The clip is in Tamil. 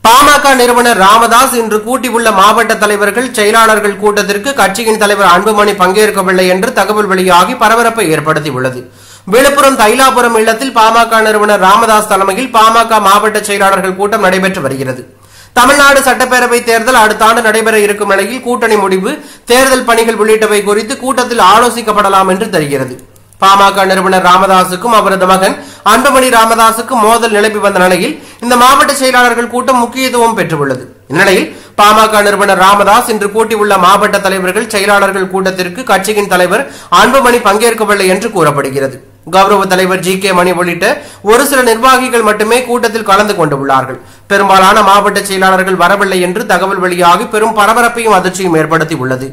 பாமக நிறுவனர் ராமதாஸ் இன்று கூட்டியுள்ள மாவட்ட தலைவர்கள் செயலாளர்கள் கூட்டத்திற்கு கட்சியின் தலைவர் அன்புமணி பங்கேற்கவில்லை என்று தகவல் வெளியாகி பரபரப்பை ஏற்படுத்தியுள்ளது. விழுப்புரம் தைலாபுரம் இல்லத்தில் பாமக நிறுவனர் ராமதாஸ் தலைமையில் பாமக மாவட்ட செயலாளர்கள் கூட்டம் நடைபெற்று வருகிறது. தமிழ்நாடு சட்டப்பேரவை தேர்தல் அடுத்த ஆண்டு நடைபெற இருக்கும் நிலையில் கூட்டணி முடிவு, தேர்தல் பணிகள் உள்ளிட்டவை குறித்து கூட்டத்தில் ஆலோசிக்கப்படலாம் என்று தெரிகிறது. பாமக நிறுவனர் ராமதாசுக்கும் அவரது மகன் அன்புமணி ராமதாசுக்கும் மோதல் நிலவி வந்த நிலையில் இந்த மாவட்ட செயலாளர்கள் கூட்டம் முக்கியத்துவம் பெற்றுள்ளது. இந்நிலையில் பாமக நிறுவனர் ராமதாஸ் இன்று கூட்டியுள்ள மாவட்ட தலைவர்கள் செயலாளர்கள் கூட்டத்திற்கு கட்சியின் தலைவர் அன்புமணி பங்கேற்கவில்லை என்று கூறப்படுகிறது. கௌரவ தலைவர் ஜி.கே. மணி உள்ளிட்ட ஒரு சில நிர்வாகிகள் மட்டுமே கூட்டத்தில் கலந்து கொண்டுள்ளார்கள். பெரும்பாலான மாவட்ட செயலாளர்கள் வரவில்லை என்று தகவல் வெளியாகி பெரும் பரபரப்பையும் அதிர்ச்சியும் ஏற்படுத்தியுள்ளது.